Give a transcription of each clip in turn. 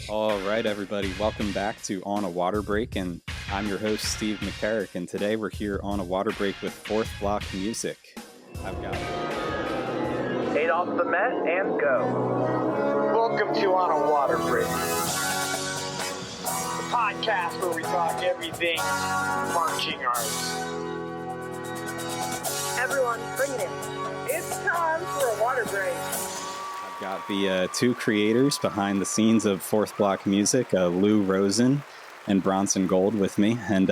All right, everybody, welcome back to On a Water Break, and I'm your host, Steve McCarrick, and today we're here on a water break with Fourth Block Music. I've got 8 off the Met and go. Welcome to On a Water Break, the podcast where we talk everything marching arts. Everyone, bring it in. It's time for a water break. got the two creators behind the scenes of Fourth Block Music, Lou Rosen and Bronson Gold, with me, and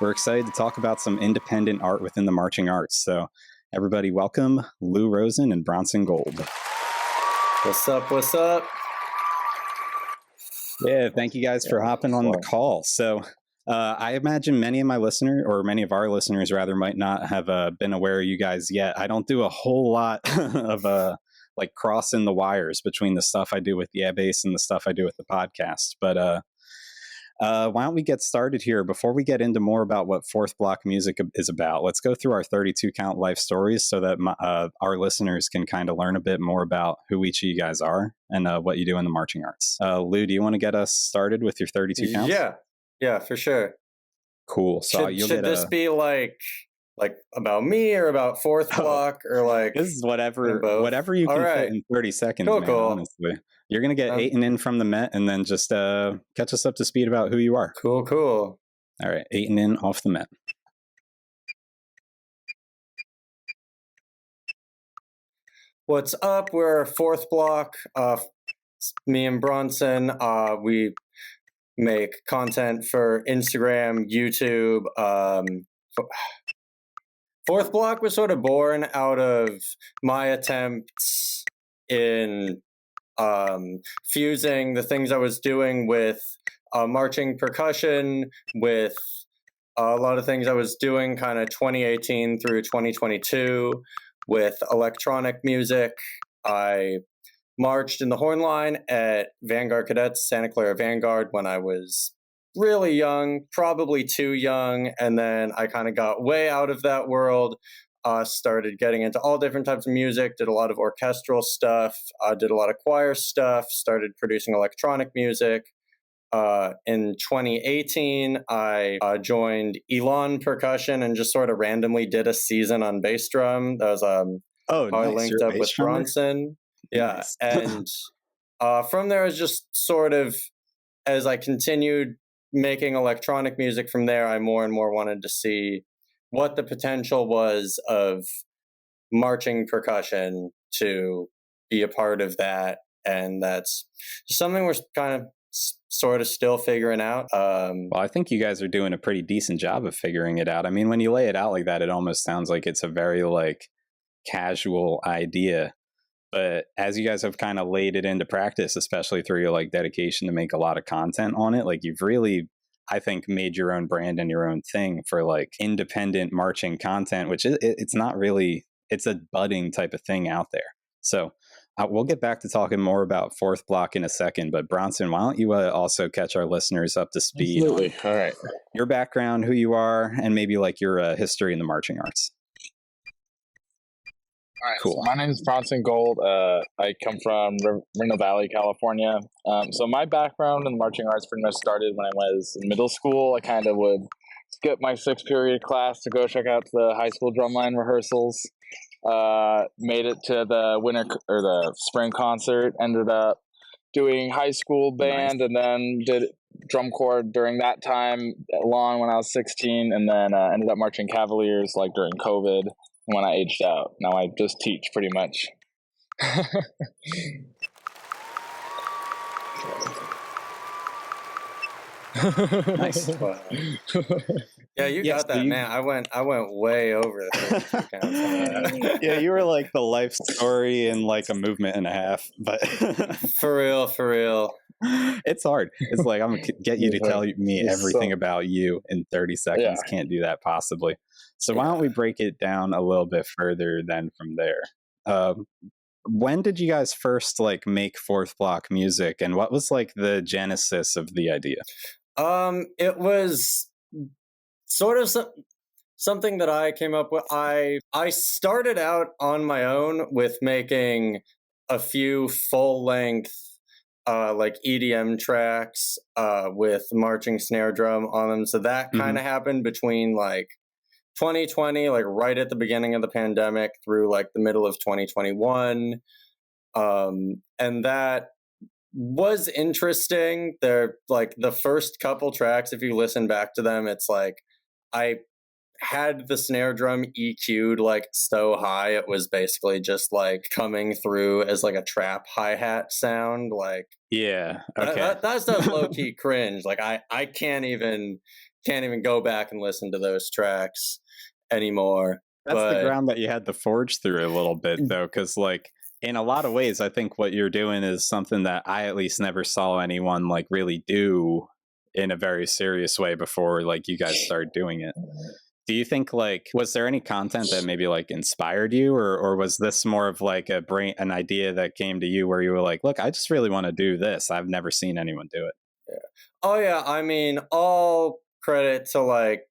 we're excited to talk about some independent art within the marching arts. So everybody welcome Lou Rosen and Bronson Gold. What's up, what's up? Yeah, thank you guys for hopping on the call. So I imagine many of our listeners rather, might not have been aware of you guys yet. I don't do a whole lot of like crossing the wires between the stuff I do with Yeah Bass and the stuff I do with the podcast. But why don't we get started here? Before we get into more about what Fourth Block Music is about, let's go through our 32 count life stories so that our listeners can kind of learn a bit more about who each of you guys are and what you do in the marching arts. Lou, do you want to get us started with your 32 counts? Yeah, for sure. Cool. So should this be like about me or about Fourth Block or like this is whatever you can fit in 30 seconds, cool, man, cool. Honestly. You're going to get 8 and in from the Met and then just catch us up to speed about who you are. Cool. All right, 8 and in off the Met. What's up? We're Fourth Block. Me and Bronson, we make content for Instagram, YouTube. Fourth Block was sort of born out of my attempts in fusing the things I was doing with marching percussion, with a lot of things I was doing kind of 2018 through 2022 with electronic music. I marched in the horn line at Vanguard Cadets, Santa Clara Vanguard, when I was really young, probably too young, and then I kind of got way out of that world, started getting into all different types of music, did a lot of orchestral stuff, did a lot of choir stuff, started producing electronic music. In 2018, I joined Elon Percussion and just sort of randomly did a season on bass drum. That was how I linked up with Bronson. Yeah, nice. And from there, I was just sort of, as I continued making electronic music from there, I more and more wanted to see what the potential was of marching percussion to be a part of that. And that's something we're kind of sort of still figuring out. Well, I think you guys are doing a pretty decent job of figuring it out. I mean, when you lay it out like that, it almost sounds like it's a very like casual idea. But as you guys have kind of laid it into practice, especially through your like dedication to make a lot of content on it, like you've really, I think, made your own brand and your own thing for like independent marching content, which it's not really, it's a budding type of thing out there. So we'll get back to talking more about Fourth Block in a second, but Bronson, why don't you also catch our listeners up to speed? Absolutely. All right. Your background, who you are, and maybe like your history in the marching arts. All right, cool. So my name is Bronson Gold. I come from Reno Valley, California. So my background in the marching arts pretty much started when I was in middle school. I kind of would skip my 6th period class to go check out the high school drumline rehearsals. Made it to the winter or the spring concert. Ended up doing high school band, and then did drum corps during that time long when I was 16, and then ended up marching Cavaliers like during COVID. When I aged out. Now I just teach pretty much. Nice. Yeah, you got that, man. I went way over the 32 counts. Yeah, you were like the life story in like a movement and a half, but for real. It's hard. It's like, I'm gonna get you to tell me everything about you in 30 seconds. Yeah. Can't do that possibly. So why don't we break it down a little bit further then from there? When did you guys first like make Fourth Block Music, and what was like the genesis of the idea? It was sort of something that I came up with. I started out on my own with making a few full-length like EDM tracks with marching snare drum on them. So that kind of happened between like 2020, like right at the beginning of the pandemic, through like the middle of 2021. And that was interesting. They're like the first couple tracks, if you listen back to them, it's like I had the snare drum EQ'd like so high it was basically just like coming through as like a trap hi-hat sound. Like, yeah, okay. That's low-key cringe. Like I can't even go back and listen to those tracks anymore. That's the ground that you had to forge through a little bit, though, because like in a lot of ways, I think what you're doing is something that I at least never saw anyone like really do in a very serious way before like you guys started doing it. Do you think like, was there any content that maybe like inspired you, or was this more of like an idea that came to you where you were like, look, I just really want to do this. I've never seen anyone do it. Yeah. Oh yeah. I mean, all credit to like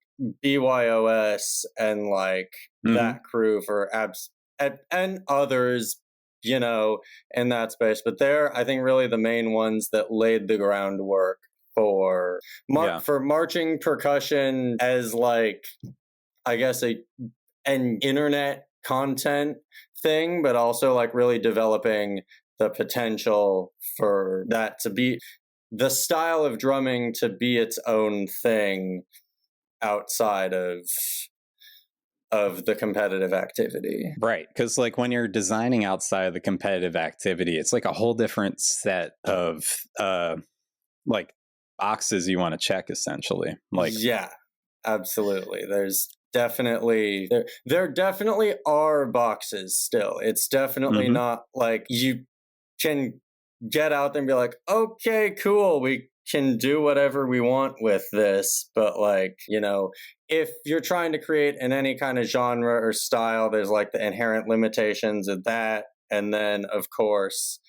BYOS and like that crew for and others, you know, in that space. But they're, I think, really the main ones that laid the groundwork for marching percussion as like, I guess an internet content thing, but also like really developing the potential for that to be the style of drumming to be its own thing outside of the competitive activity. Right, because like when you're designing outside of the competitive activity, it's like a whole different set of like boxes you want to check, essentially. Like, yeah, absolutely. There's definitely there definitely are boxes still. It's definitely not like you can get out there and be like, okay, cool, we can do whatever we want with this. But like, you know, if you're trying to create in any kind of genre or style, there's like the inherent limitations of that. And then of course,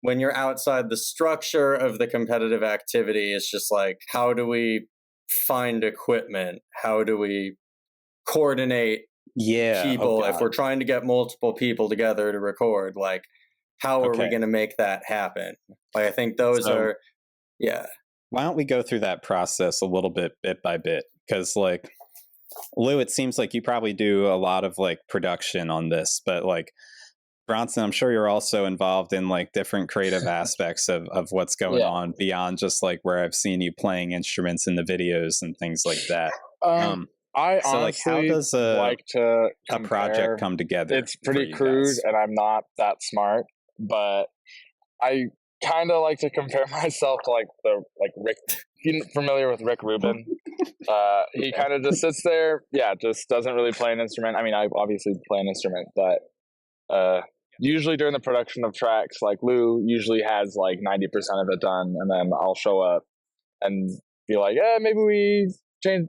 when you're outside the structure of the competitive activity, it's just like, how do we find equipment? How do we coordinate people? If we're trying to get multiple people together to record, like, how are we going to make that happen? Like, I think those are, Why don't we go through that process a little bit by bit? Because like, Lou, it seems like you probably do a lot of like production on this, but like Bronson, I'm sure you're also involved in like different creative aspects of what's going on beyond just like where I've seen you playing instruments in the videos and things like that. I so like, how does a project come together? It's pretty crude, and I'm not that smart, but I kind of like to compare myself to like Rick. You familiar with Rick Rubin? He kind of just sits there, just doesn't really play an instrument. I mean, I obviously play an instrument, but usually during the production of tracks, like Lou usually has like 90% of it done, and then I'll show up and be like, maybe we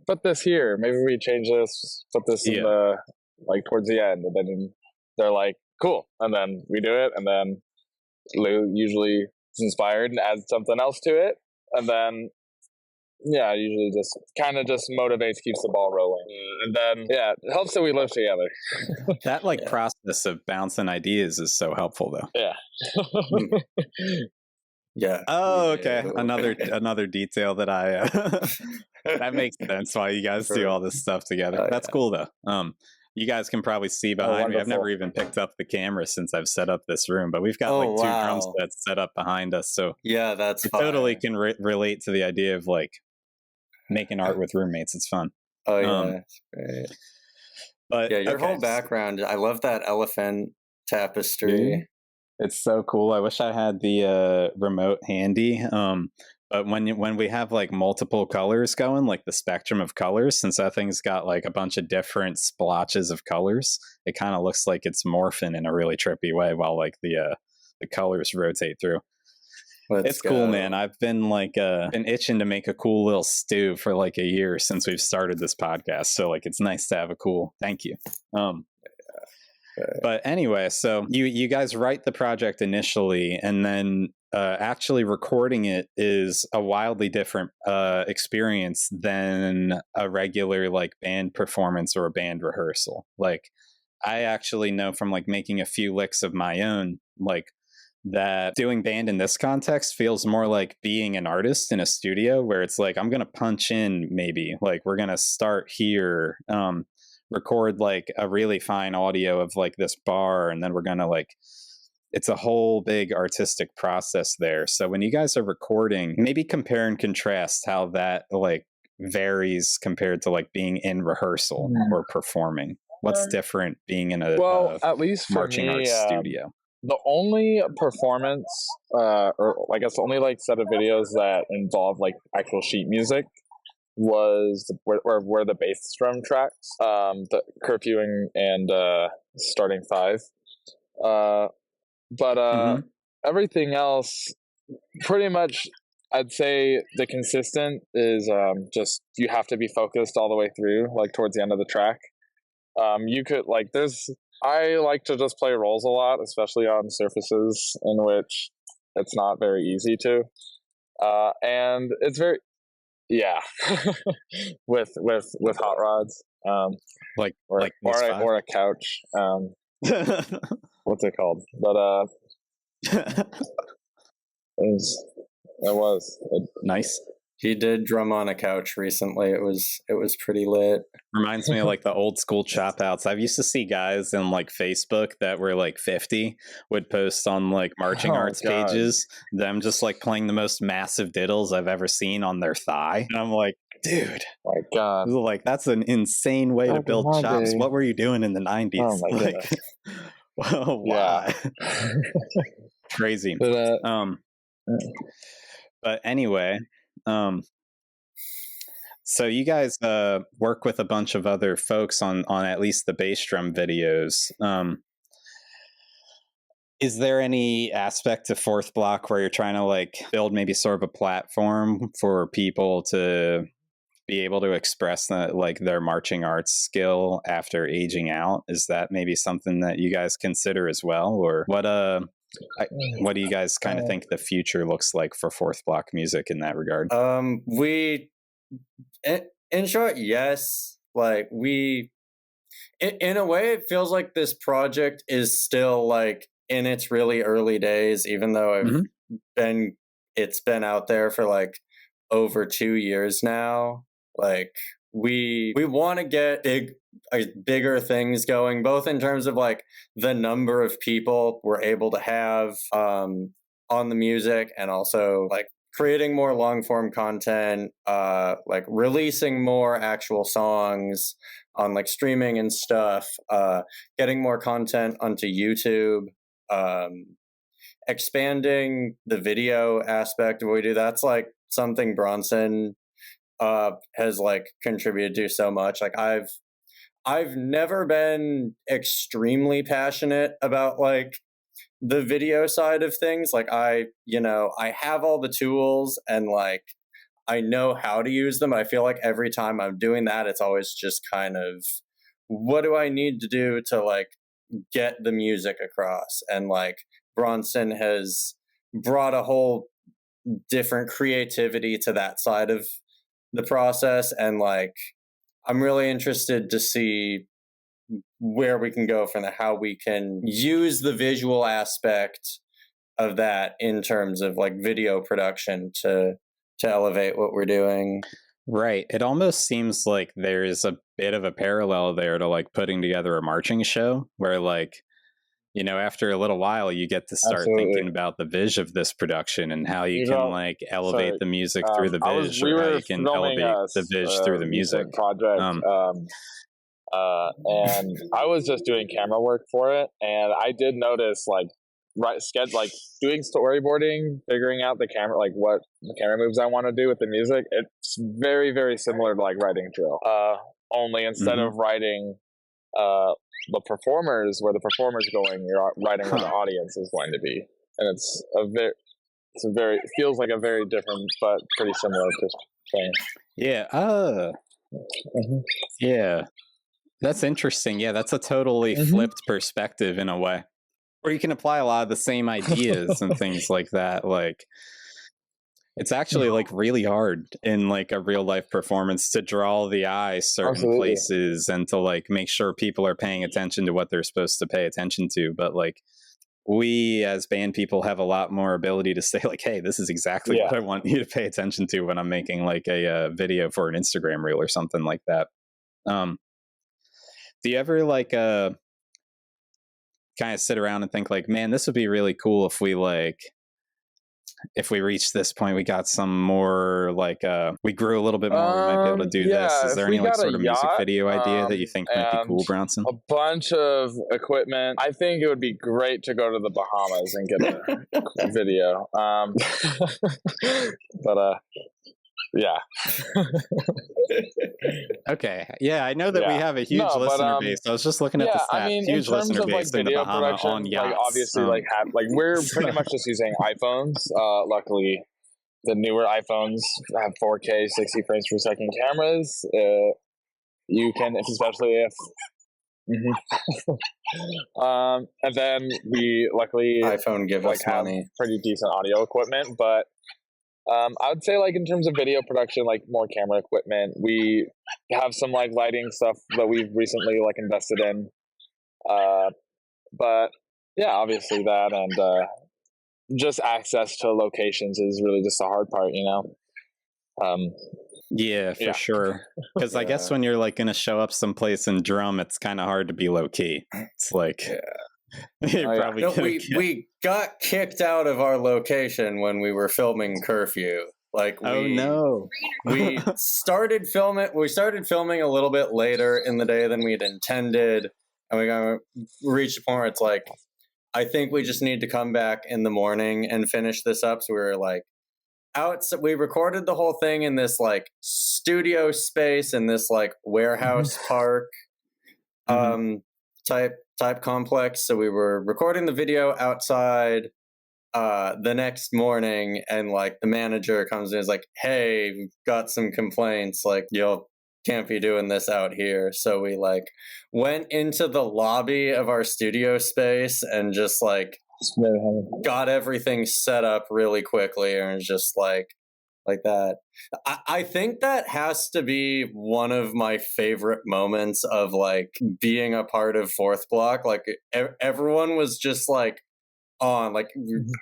put this here, maybe we change this, put this in the like towards the end, and then they're like, cool, and then we do it, and then Lou usually is inspired and adds something else to it, and then usually just kind of just motivates, keeps the ball rolling, and then it helps that we live together. That like process of bouncing ideas is so helpful, though. Oh, okay. Another detail that I that makes sense why you guys do all this stuff together. That's cool, though. You guys can probably see behind me. I've never even picked up the camera since I've set up this room, but we've got like two drum sets set up behind us. So that's fun. Totally can relate to the idea of like making art with roommates. It's fun. Oh yeah, that's great. But your whole background, I love that elephant tapestry. It's so cool. I wish I had the remote handy. But when we have like multiple colors going, like the spectrum of colors, since that thing's got like a bunch of different splotches of colors, it kind of looks like it's morphing in a really trippy way while like the colors rotate through. It's cool, man. I've been like been itching to make a cool little stew for like a year since we've started this podcast. So like, it's nice to have a cool. Thank you. But anyway, so you guys write the project initially, and then actually recording it is a wildly different experience than a regular like band performance or a band rehearsal. Like, I actually know from like making a few licks of my own, like that doing band in this context feels more like being an artist in a studio, where it's like, I'm going to punch in, maybe like we're going to start here, record like a really fine audio of like this bar, and then we're going to like, it's a whole big artistic process there. So when you guys are recording, maybe compare and contrast how that like varies compared to like being in rehearsal or performing. What's different being in a at least for marching me, arts studio? The only performance, or I guess the only like set of videos that involved like actual sheet music was where the bass drum tracks, the curfewing and starting 5. But everything else, pretty much, I'd say the consistent is just you have to be focused all the way through, like towards the end of the track. You could like I like to just play rolls a lot, especially on surfaces in which it's not very easy to, and it's very with hot rods, or a couch, what's it called? But it was nice. He did drum on a couch recently. It was pretty lit. Reminds me of like the old school chop outs. I used to see guys in like Facebook that were like 50 would post on like marching arts pages, them just like playing the most massive diddles I've ever seen on their thigh. And I'm like, dude, my God, like that's an insane way to build chops. What were you doing in the 90s? Oh my goodness. Well, why? Crazy. But anyway, so you guys work with a bunch of other folks on at least the bass drum videos. Is there any aspect to Fourth Block where you're trying to like build maybe sort of a platform for people to be able to express like their marching arts skill after aging out? Is that maybe something that you guys consider as well, or what do you guys kind of think the future looks like for Fourth Block music in that regard? In short, yes. Like in a way, it feels like this project is still like in its really early days, even though it's been out there for like over 2 years now. Like we want to get bigger things going, both in terms of like the number of people we're able to have on the music, and also like creating more long form content, like releasing more actual songs on like streaming and stuff, getting more content onto YouTube, expanding the video aspect of what we do. That's like something Bronson has like contributed to so much. Like I've never been extremely passionate about like the video side of things. Like I have all the tools and like I know how to use them. I feel like every time I'm doing that, it's always just kind of, what do I need to do to like get the music across? And like Bronson has brought a whole different creativity to that side of the process, and like I'm really interested to see where we can go from there, how we can use the visual aspect of that in terms of like video production to elevate what we're doing. Right. It almost seems like there is a bit of a parallel there to like putting together a marching show, where like, you know, after a little while you get to start thinking about the viz of this production and how you can like elevate the music through the viz, or how you can elevate the viz through the music project. And I was just doing camera work for it, and I did notice like doing storyboarding, figuring out the camera, like what the camera moves I want to do with the music. It's very, very similar to like writing drill. Only instead of writing the performers, where the performer's going, you're writing where the audience is going to be, and it feels like a very different but pretty similar thing. Yeah. Yeah, that's interesting. Yeah, that's a totally flipped perspective in a way, where you can apply a lot of the same ideas and things like that. Like, it's actually like really hard in like a real life performance to draw the eye certain places and to like make sure people are paying attention to what they're supposed to pay attention to. But like we as band people have a lot more ability to say like, hey, this is exactly what I want you to pay attention to when I'm making like a video for an Instagram reel or something like that. Do you ever like kind of sit around and think like, man, this would be really cool if we reach this point, we got some more like we grew a little bit more, we might be able to do this. Is there any like sort of music video idea that you think might be cool, Bronson? A bunch of equipment. I think it would be great to go to the Bahamas and get a video. But yeah. Okay. Yeah, I know that we have a huge listener base. I was just looking at the stats. I mean, huge in terms listener of like base in the video Bahamas production, on yachts. like obviously we're pretty much just using iPhones. Luckily, the newer iPhones have 4K 60 frames per second cameras. You can, especially if. And then we luckily iPhone give us have money. Pretty decent audio equipment, but I would say like in terms of video production, like more camera equipment, we have some like lighting stuff that we've recently like invested in. But yeah, obviously that and just access to locations is really just the hard part, you know? Yeah, for sure. Because I guess when you're like going to show up someplace and drum, it's kind of hard to be low key. It's like we got kicked out of our location when we were filming Curfew. Like we started filming. We started filming a little bit later in the day than we'd intended, and we reached a point where it's like, I think we just need to come back in the morning and finish this up. So we were like, we recorded the whole thing in this like studio space in this like warehouse park type complex. So we were recording the video outside the next morning, and like the manager comes in and is like, hey, we've got some complaints, like you can't be doing this out here. So we like went into the lobby of our studio space and just like got everything set up really quickly, and just like that. I think that has to be one of my favorite moments of like being a part of Fourth Block. Like everyone was just like on, like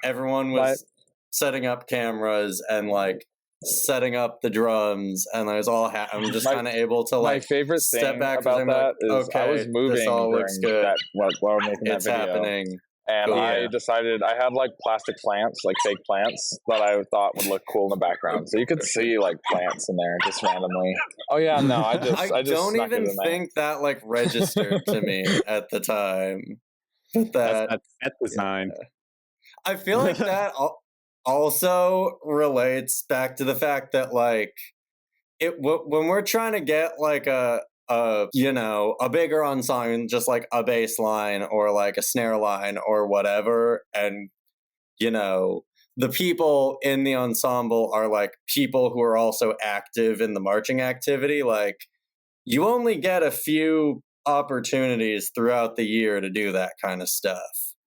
everyone was setting up cameras and like setting up the drums, and I was all I'm just kind of able to like my favorite step back about and that like, is I was moving this all looks good. while we're making it's that video. Happening. And I decided I had like plastic plants, like fake plants that I thought would look cool in the background. So you could see like plants in there just randomly. Oh yeah, no, I just don't even think that like registered to me at the time. But that's design. I feel like that also relates back to the fact that like when we're trying to get like a bigger ensemble, just like a bass line or like a snare line or whatever, and the people in the ensemble are like people who are also active in the marching activity. Like you only get a few opportunities throughout the year to do that kind of stuff.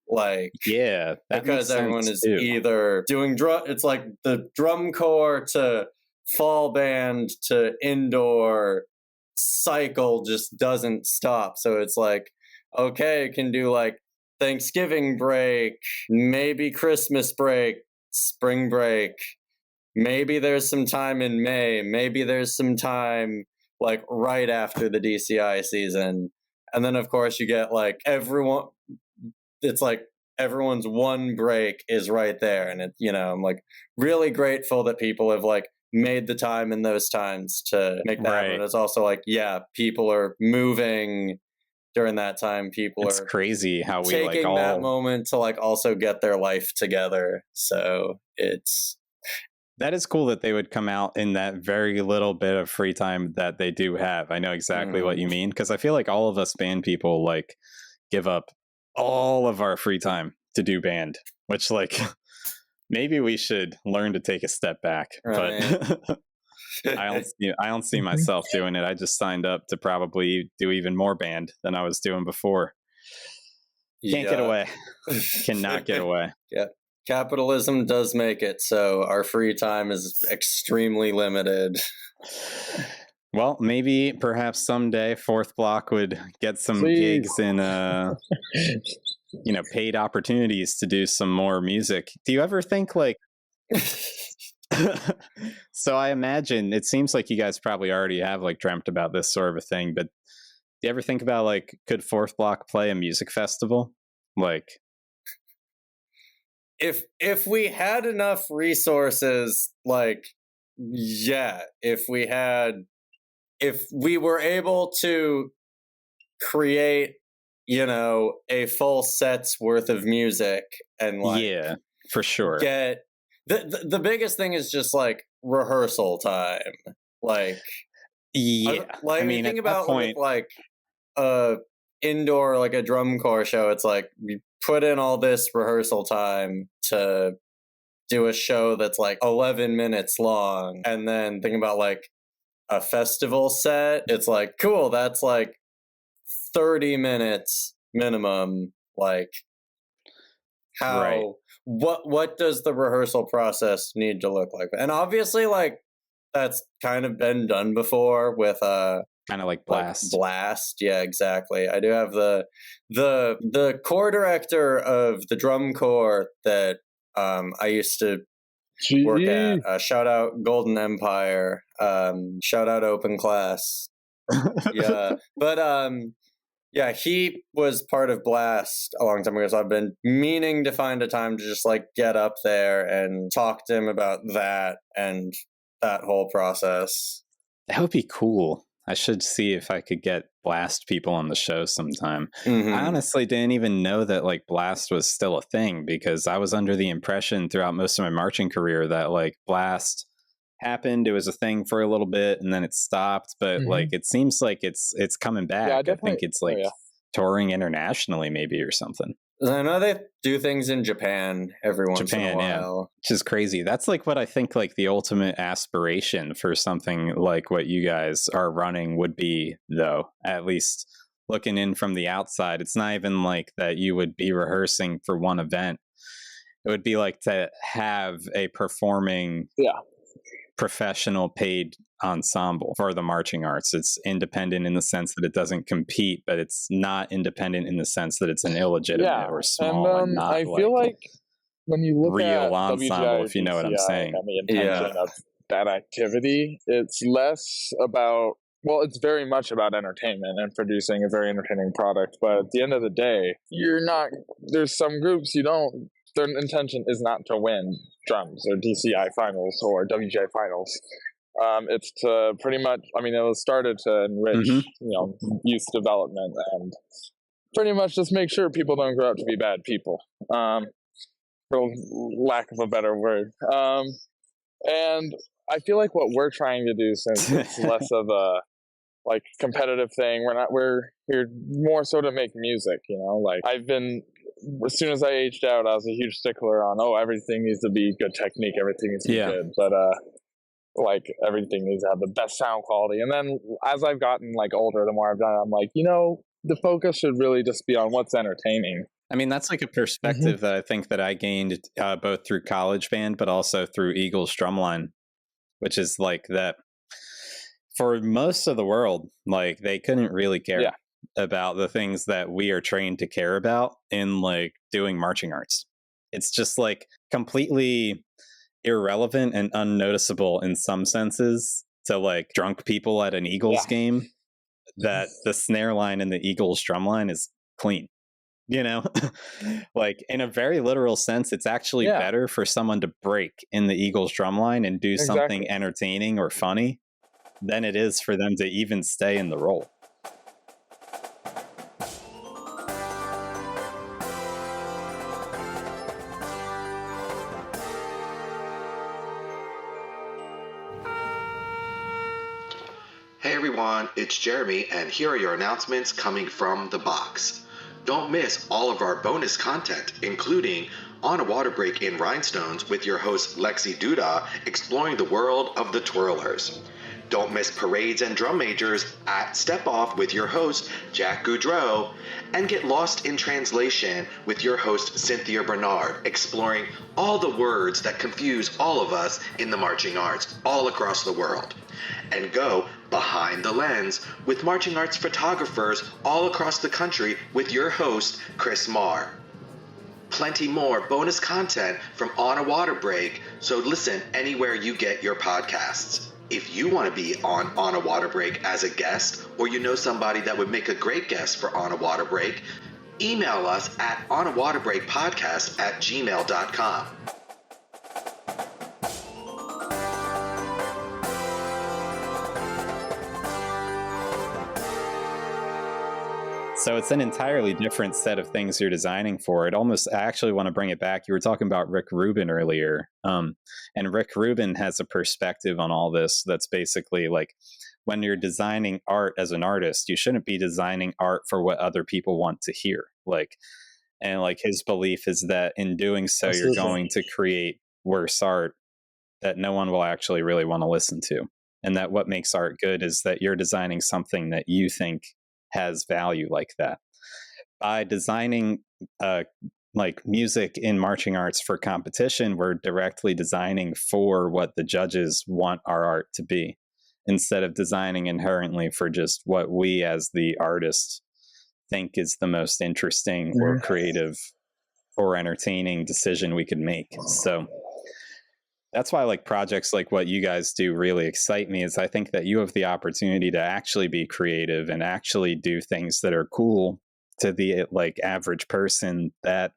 Like because everyone is either doing drum, it's like the drum corps to fall band to indoor cycle just doesn't stop. So it's like, okay, it can do like Thanksgiving break, maybe Christmas break, spring break, maybe there's some time in May, maybe there's some time like right after the DCI season, and then of course you get like everyone, it's like everyone's one break is right there. And it, I'm like really grateful that people have like made the time in those times to make that happen. It's also like, people are moving during that time. It's crazy how we taking like that moment to like also get their life together. So that is cool that they would come out in that very little bit of free time that they do have. I know exactly what you mean, because I feel like all of us band people like give up all of our free time to do band, which like maybe we should learn to take a step back. But I don't see myself doing it. I just signed up to probably do even more band than I was doing before. Can't get away. Cannot get away. Yeah. Capitalism does make it so our free time is extremely limited. Well, perhaps someday Fourth Block would get some gigs in paid opportunities to do some more music. Do you ever think like, so I imagine it seems like you guys probably already have like dreamt about this sort of a thing, but do you ever think about like, could Fourth Block play a music festival? Like, if we had enough resources, like, yeah, if we were able to create, a full set's worth of music and like, yeah, for sure. Get the biggest thing is just like rehearsal time. Like, yeah, like, I mean, think about point, like indoor, like a drum corps show. It's like we put in all this rehearsal time to do a show that's like 11 minutes long, and then think about like a festival set. It's like, cool, that's like 30 minutes minimum. Like, how right. What does the rehearsal process need to look like? And obviously, like, that's kind of been done before with kind of like Blast. Like Blast, yeah, exactly. I do have the corps director of the drum corps that I used to work at. Shout out Golden Empire. Shout out Open Class. Yeah, but yeah, he was part of Blast a long time ago, so I've been meaning to find a time to just like get up there and talk to him about that and that whole process. That would be cool. I should see if I could get Blast people on the show sometime. Mm-hmm. I honestly didn't even know that like Blast was still a thing, because I was under the impression throughout most of my marching career that like Blast happened, it was a thing for a little bit and then it stopped, but like it seems like it's coming back. Yeah, I think it's like touring internationally maybe or something. I know they do things in Japan every once in a while. Yeah. Which is crazy. That's like what I think like the ultimate aspiration for something like what you guys are running would be, though, at least looking in from the outside. It's not even like that you would be rehearsing for one event. It would be like to have a performing professional paid ensemble for the marching arts. It's independent in the sense that it doesn't compete, but it's not independent in the sense that it's an illegitimate or small and not I feel like when you look real at ensemble, WGI, if you know what I'm saying. And the intention of that activity, it's less about, well, it's very much about entertainment and producing a very entertaining product, but at the end of the day, there's some groups their intention is not to win drums or DCI finals or WGI finals. It's to pretty much, it was started to enrich, youth development and pretty much just make sure people don't grow up to be bad people, for lack of a better word. And I feel like what we're trying to do, since it's less of a like competitive thing, we're here more so to make music, like as soon as I aged out, I was a huge stickler on, everything needs to be good technique, everything needs to be good, but like everything needs to have the best sound quality. And then as I've gotten like older, the more I've done it, I'm like, the focus should really just be on what's entertaining. I mean, that's like a perspective that I think that I gained both through college band, but also through Eagles Drumline, which is like that for most of the world, like they couldn't really care about the things that we are trained to care about in like doing marching arts. It's just like completely irrelevant and unnoticeable in some senses to like drunk people at an Eagles game that the snare line in the Eagles drum line is clean. Like in a very literal sense, it's actually better for someone to break in the Eagles drum line and do something entertaining or funny than it is for them to even stay in the role. Hey everyone, it's Jeremy, and here are your announcements coming from the box. Don't miss all of our bonus content, including On a Water Break in Rhinestones with your host Lexi Duda, exploring the world of the twirlers. Don't miss Parades and Drum Majors at Step Off with your host Jack Goudreau, and get lost in translation with your host Cynthia Bernard, exploring all the words that confuse all of us in the marching arts all across the world. And go behind the lens with marching arts photographers all across the country with your host Chris Marr. plenty more bonus content from On a Water Break, so listen anywhere you get your podcasts. If you want to be on a Water Break as a guest, or you know somebody that would make a great guest for On a Water Break, email us at onawaterbreakpodcast@gmail.com. So it's an entirely different set of things you're designing for. I actually want to bring it back. You were talking about Rick Rubin earlier. And Rick Rubin has a perspective on all this that's basically like, when you're designing art as an artist, you shouldn't be designing art for what other people want to hear. And his belief is that in doing so, you're going to create worse art that no one will actually really want to listen to. And that what makes art good is that you're designing something that you think has value like that. By designing music in marching arts for competition, we're directly designing for what the judges want our art to be, instead of designing inherently for just what we as the artists think is the most interesting or creative or entertaining decision we could make. So that's why projects like what you guys do really excite me, is I think that you have the opportunity to actually be creative and actually do things that are cool to the average person that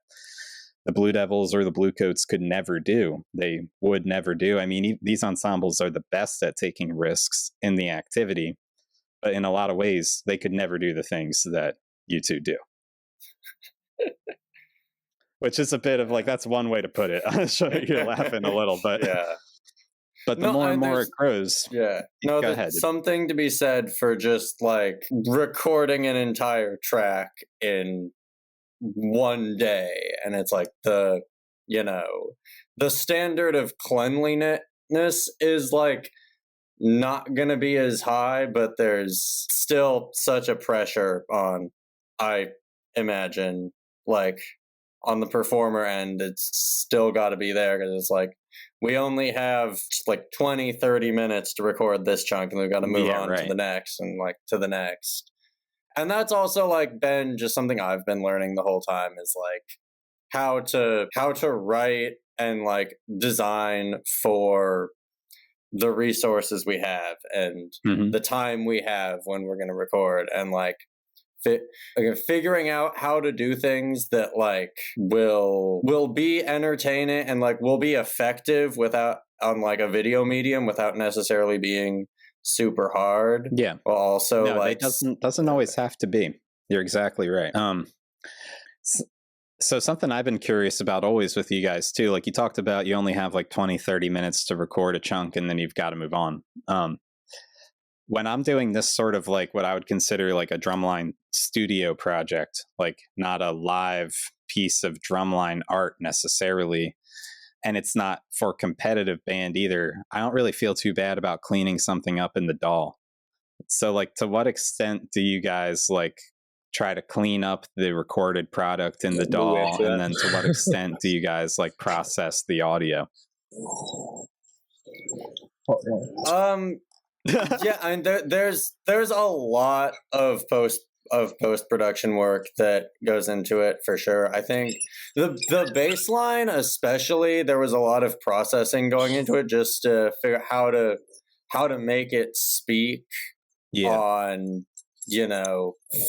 the Blue Devils or the Blue Coats could never do. They would never do. I mean, these ensembles are the best at taking risks in the activity, but in a lot of ways, they could never do the things that you two do. Which is a bit of that's one way to put it. I'm sure you're laughing a little, but yeah. But the more and more it grows. Yeah. No, there's something to be said for just recording an entire track in one day. And it's the standard of cleanliness is not going to be as high, but there's still such a pressure on, I imagine, on the performer end, it's still got to be there, because it's we only have 20-30 minutes to record this chunk, and we've got to move on to the next and to the next. And that's also been just something I've been learning the whole time, is how to write and design for the resources we have and the time we have when we're going to record, and figuring out how to do things that will be entertaining and will be effective without on a video medium without necessarily being super hard. Yeah. But also it doesn't always have to be. You're exactly right. So something I've been curious about always with you guys too, you talked about you only have 20-30 minutes to record a chunk and then you've got to move on. When I'm doing this sort of what I would consider a drumline studio project, not a live piece of drumline art necessarily, and it's not for competitive band either, I don't really feel too bad about cleaning something up in the DAW. So to what extent do you guys try to clean up the recorded product in the DAW, and then to what extent do you guys process the audio? Yeah, I mean, there's a lot of post-production work that goes into it for sure. I think the bass line especially, there was a lot of processing going into it just to figure out how to make it speak on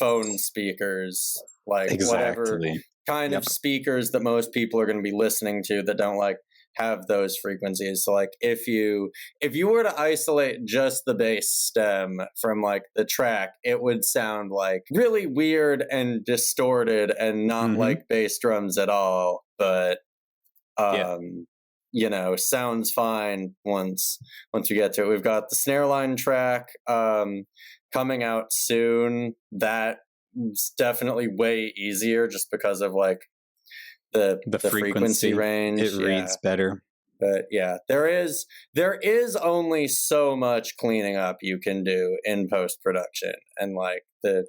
phone speakers, whatever kind of speakers that most people are going to be listening to that don't have those frequencies. So if you were to isolate just the bass stem from the track, it would sound really weird and distorted and not like bass drums at all, but sounds fine once we get to it. We've got the snare line track coming out soon. That's definitely way easier just because of the frequency range. It reads better. But yeah, there is only so much cleaning up you can do in post-production, and one the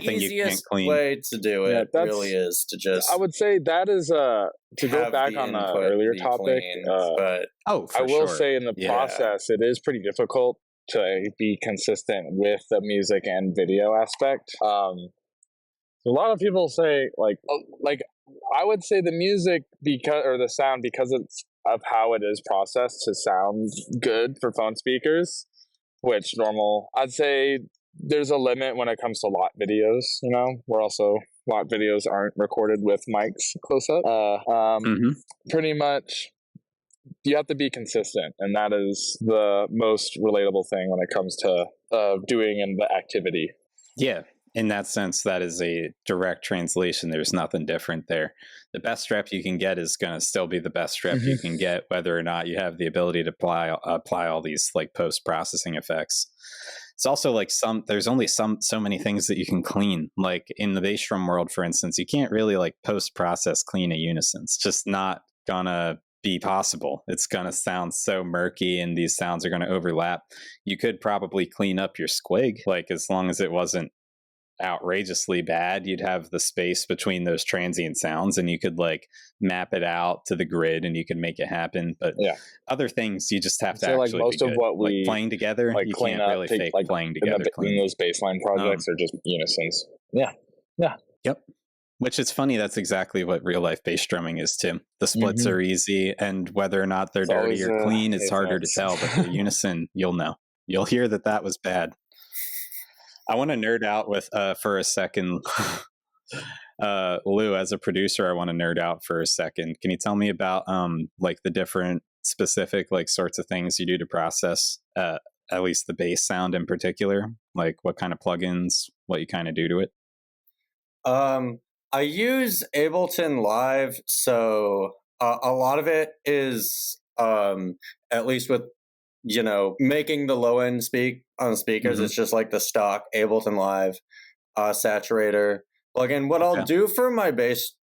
thing you can't clean. way to do it really is to just, I would say that is to go back on the earlier topic. But I will say in the process, it is pretty difficult to be consistent with the music and video aspect. A lot of people say I would say the music the sound, because it's of how it is processed to sound good for phone speakers, which I'd say there's a limit when it comes to lot videos, where also lot videos aren't recorded with mics close up. Pretty much you have to be consistent, and that is the most relatable thing when it comes to doing and the activity. Yeah. In that sense, that is a direct translation. There's nothing different there. The best rep you can get is going to still be the best rep you can get, whether or not you have the ability to apply all these like post-processing effects. It's also like there's only so many things that you can clean. Like in the bass drum world, for instance, you can't really like post-process clean a unison. It's just not gonna be possible. It's going to sound so murky and these sounds are going to overlap. You could probably clean up your squig, like as long as it wasn't outrageously bad, you'd have the space between those transient sounds and you could like map it out to the grid and you can make it happen. But other things you just have to actually like most of what we like playing together, like you can't really fake like playing together. In those baseline projects are just unisons. Yep. Which is funny. That's exactly what real life bass drumming is too. The splits are easy, and whether or not they're dirty or clean, it's harder to tell. But the unison, you'll know. You'll hear that was bad. I want to nerd out with for a second. Lou, as a producer, I want to nerd out for a second. Can you tell me about like the different specific like sorts of things you do to process at least the bass sound in particular? Like what kind of plugins, what you kind of do to it? I use Ableton Live, so a lot of it is at least with making the low end speak on speakers. It's just like the stock Ableton Live saturator plugin. What I'll do for my bass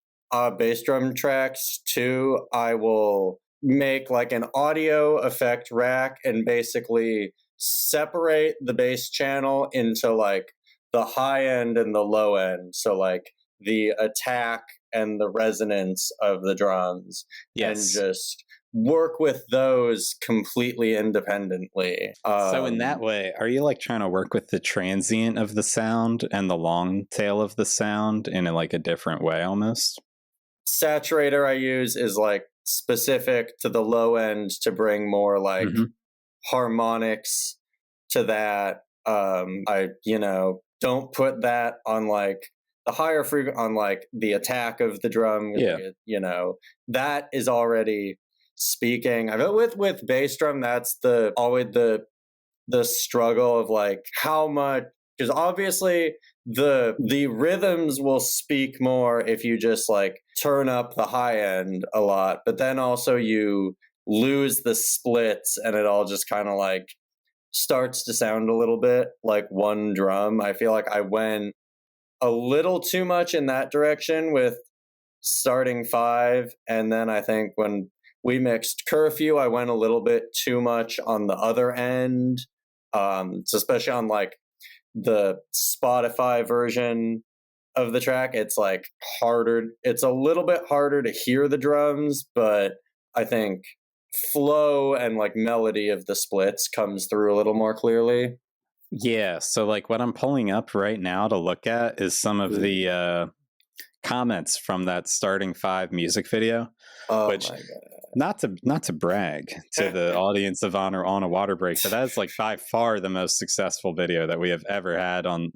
drum tracks too, I will make like an audio effect rack and basically separate the bass channel into like the high end and the low end. So like the attack and the resonance of the drums, and just work with those completely independently. So in that way, are you like trying to work with the transient of the sound and the long tail of the sound in like a different way almost? Saturator I use is like specific to the low end to bring more like harmonics to that. I don't put that on like the higher frequency, on like the attack of the drum. That is already speaking. I feel with bass drum, that's always the struggle of like how much, because obviously the rhythms will speak more if you just like turn up the high end a lot, but then also you lose the splits and it all just kind of like starts to sound a little bit like one drum. I feel like I went a little too much in that direction with starting 5, and then I think when we mixed Curfew, I went a little bit too much on the other end. So especially on like the Spotify version of the track, it's like harder. It's a little bit harder to hear the drums, but I think flow and like melody of the splits comes through a little more clearly. Yeah. So like what I'm pulling up right now to look at is some of the comments from that starting 5 music video, which my God. Not to brag to the audience of On a Water Break, but that's like by far the most successful video that we have ever had on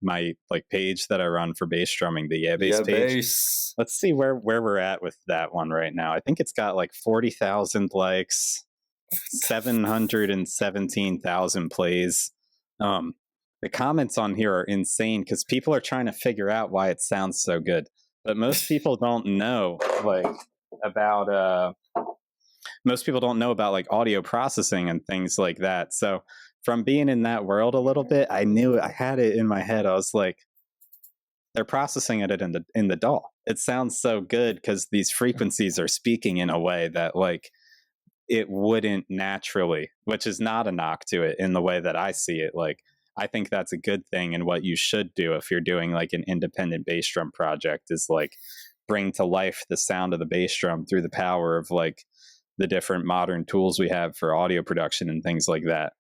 my like page that I run for bass drumming, the Bass page. Bass. Let's see where we're at with that one right now. I think it's got like 40,000 likes, 717,000 plays. The comments on here are insane because people are trying to figure out why it sounds so good, but most people don't know like about like audio processing and things like that. So from being in that world a little bit, I knew I had it in my head. I was like, they're processing it in the DAW. It sounds so good because these frequencies are speaking in a way that like it wouldn't naturally, which is not a knock to it in the way that I see it. Like, I think that's a good thing. And what you should do if you're doing like an independent bass drum project is like bring to life the sound of the bass drum through the power of like the different modern tools we have for audio production and things like that.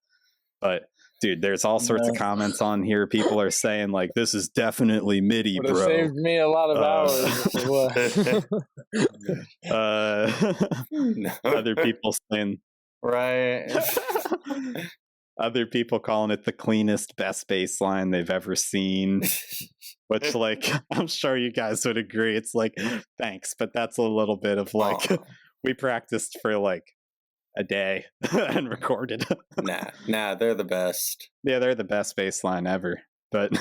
But Dude, there's all sorts of comments on here. People are saying like, "This is definitely MIDI, Would have bro." saved me a lot of hours. Other people saying, right. Other people calling it the cleanest, best bass line they've ever seen. Which, like, I'm sure you guys would agree. It's like, thanks, but that's a little bit of like, we practiced for like a day and recorded. Nah, they're the best. Yeah, they're the best bass line ever. But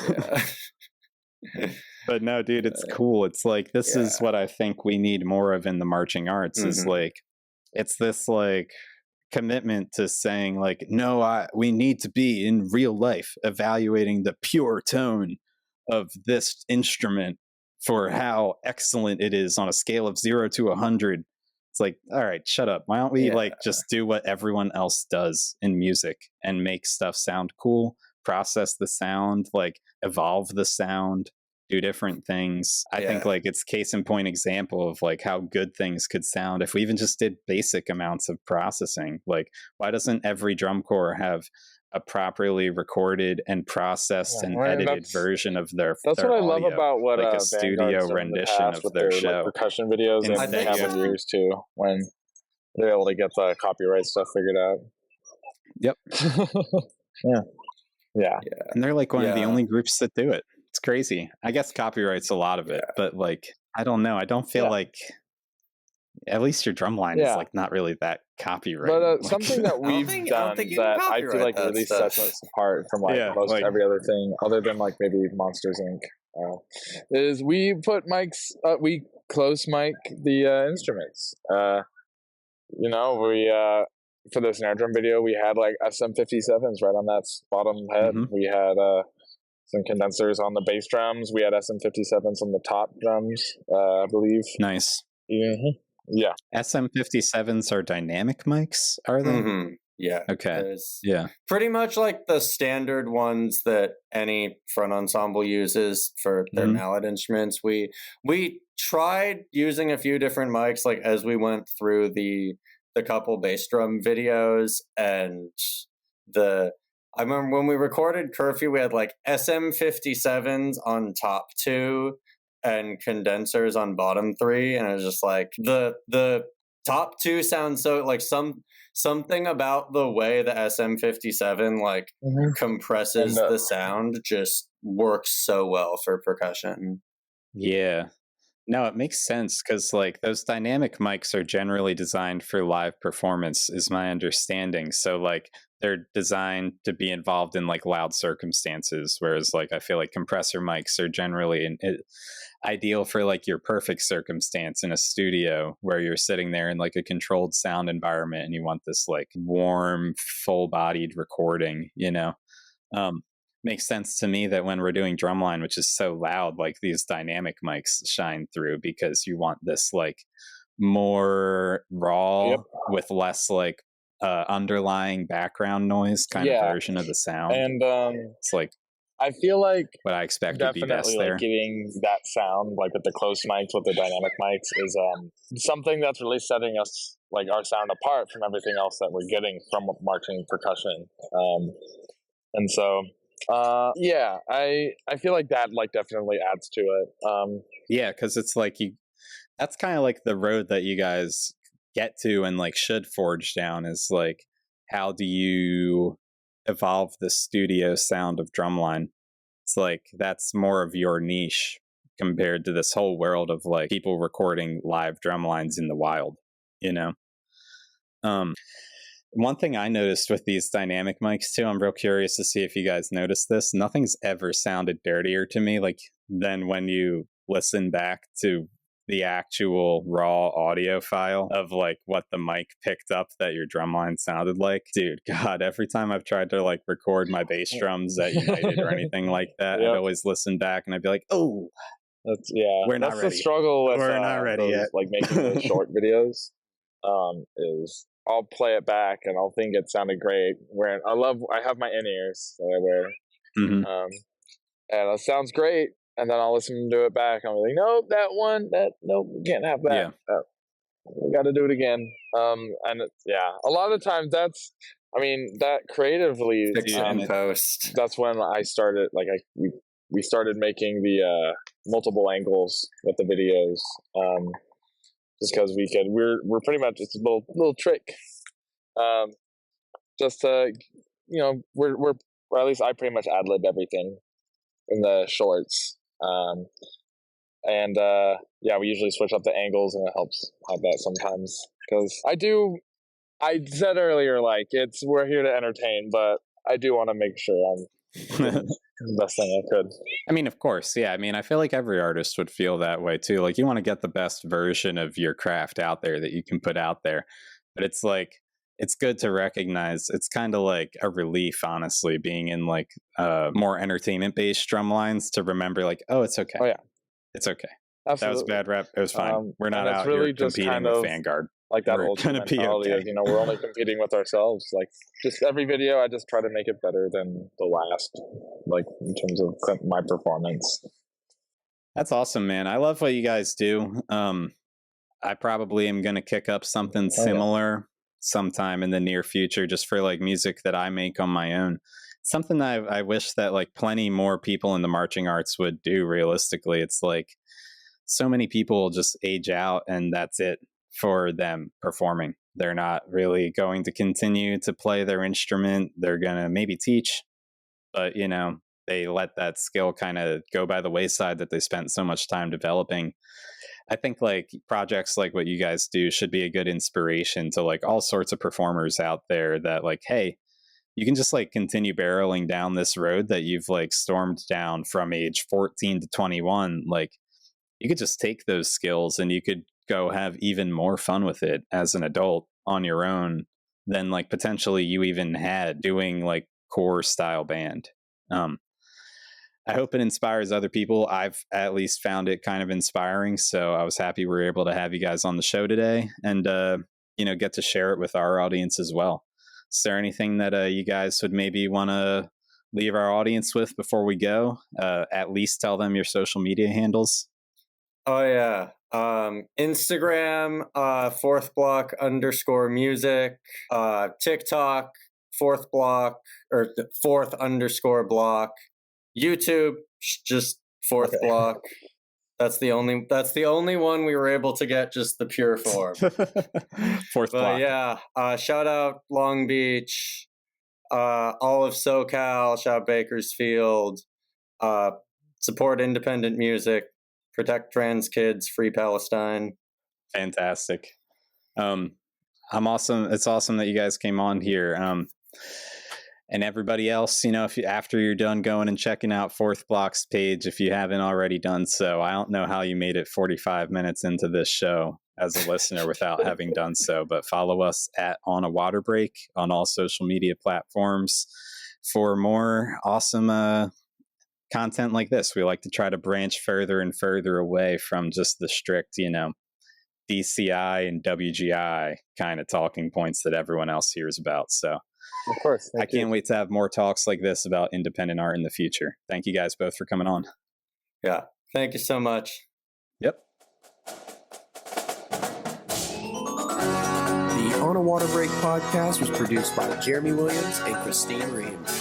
but no, dude, it's cool. It's like, this is what I think we need more of in the marching arts, is like, it's this like commitment to saying like, no, we need to be in real life evaluating the pure tone of this instrument for how excellent it is on a scale of 0 to 100. It's like, all right, shut up. Why don't we like just do what everyone else does in music and make stuff sound cool, process the sound, like evolve the sound, do different things. I think like it's case in point example of like how good things could sound if we even just did basic amounts of processing. Like, why doesn't every drum corps have a properly recorded and processed and edited version of their That's their what I audio, love about what like a studio rendition of their show, like, percussion videos, and they have in years too, when they're able to get the copyright stuff figured out. Yep. Yeah. And they're like one of the only groups that do it. It's crazy. I guess copyright's a lot of it, but like, I don't know. I don't feel like, at least your drum line is like not really that copyright. But something that we've done that I feel like really sets us apart from like most every other thing, other than like maybe Monsters Inc., is we put mics, we close mic the instruments. You know, we for the snare drum video, we had like SM57s right on that bottom head. We had some condensers on the bass drums. We had SM57s on the top drums, I believe. Nice. Yeah. SM57s are dynamic mics, are they? Yeah. Okay. Yeah. Pretty much like the standard ones that any front ensemble uses for their mallet instruments. We tried using a few different mics like as we went through the couple bass drum videos, and I remember when we recorded Curfew, we had like SM57s on top 2 and condensers on bottom 3, and it was just like the top 2 sounds so like something about the way the SM57 like compresses the sound just works so well for percussion. Yeah. No, it makes sense because like those dynamic mics are generally designed for live performance, is my understanding. So like they're designed to be involved in like loud circumstances, whereas like I feel like compressor mics are generally ideal for like your perfect circumstance in a studio where you're sitting there in like a controlled sound environment and you want this like warm, full-bodied recording, you know. Makes sense to me that when we're doing drumline, which is so loud, like these dynamic mics shine through because you want this like more raw with less like underlying background noise kind of version of the sound. And it's like, I feel like what I expect would be best there. Like getting that sound like with the close mics, with the dynamic mics, is something that's really setting us like our sound apart from everything else that we're getting from marching percussion. And so I feel like that like definitely adds to it. Yeah, because it's like that's kind of like the road that you guys get to and like should forge down, is like, how do you evolve the studio sound of drumline? It's like that's more of your niche compared to this whole world of like people recording live drumlines in the wild, you know. One thing I noticed with these dynamic mics too, I'm real curious to see if you guys noticed this. Nothing's ever sounded dirtier to me like than when you listen back to the actual raw audio file of like what the mic picked up that your drumline sounded like. Dude, God, every time I've tried to like record my bass drums at United or anything like that, I'd always listen back and I'd be like, oh, we're not ready. The strugh with we're not ready yet. Like making those short videos is I'll play it back and I'll think it sounded great. I have my in-ears that I wear, and it sounds great. And then I'll listen to it back. I'm like, nope, nope, we can't have that. We got to do it again. And a lot of the times I mean, that creatively, post. That's when I started, like, we started making the multiple angles with the videos, just because we're pretty much just a little trick, just to, you know, or at least I pretty much ad-lib everything in the shorts, and yeah, we usually switch up the angles, and it helps have that sometimes, because I said earlier, like, we're here to entertain, but I do want to make sure I'm doing the best thing I could. I mean, of course, yeah. I mean, I feel like every artist would feel that way too. Like, you want to get the best version of your craft out there that you can put out there. But it's like, it's good to recognize, it's kind of like a relief, honestly, being in like more entertainment-based drum lines, to remember like, oh, it's okay. Oh, yeah. It's okay. Absolutely. That was a bad rep. It was fine. We're not out really here competing kind with of Vanguard. Like that We're old gonna be mentality okay. of, you know, we're only competing with ourselves. Like, just every video, I just try to make it better than the last, like, in terms of my performance. That's awesome, man. I love what you guys do. I probably am going to kick up something similar sometime in the near future, just for like music that I make on my own. Something that I wish that like plenty more people in the marching arts would do. Realistically, it's like so many people just age out and that's it for them performing. They're not really going to continue to play their instrument. They're going to maybe teach, but, you know, they let that skill kind of go by the wayside that they spent so much time developing. I think like projects like what you guys do should be a good inspiration to like all sorts of performers out there, that like, hey, you can just like continue barreling down this road that you've like stormed down from age 14 to 21. Like, you could just take those skills and you could go have even more fun with it as an adult on your own than like potentially you even had doing like core style band. I hope it inspires other people. I've at least found it kind of inspiring, so I was happy we were able to have you guys on the show today and you know, get to share it with our audience as well. Is there anything that you guys would maybe want to leave our audience with before we go? At least tell them your social media handles. Oh yeah. Instagram, _music, TikTok, _block, YouTube, just block. That's the only one we were able to get just the pure form. Block. Yeah, shout out Long Beach, all of SoCal, shout Bakersfield, support independent music, protect trans kids, free Palestine. Fantastic. I'm awesome. It's awesome that you guys came on here. And everybody else, you know, if you, after you're done going and checking out Fourth Block's page, if you haven't already done so, I don't know how you made it 45 minutes into this show as a listener without having done so, but follow us at On a Water Break on all social media platforms for more awesome content like this. We like to try to branch further and further away from just the strict, you know, DCI and WGI kind of talking points that everyone else hears about. So of course, I can't wait to have more talks like this about independent art in the future. Thank you guys both for coming on. Yeah, thank you so much. Yep. The On a Water Break podcast was produced by Jeremy Williams and Christine Reams.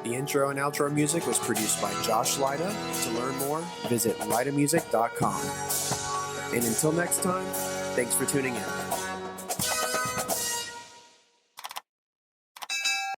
The intro and outro music was produced by Josh Lyda. To learn more, visit lydamusic.com. And until next time, thanks for tuning in.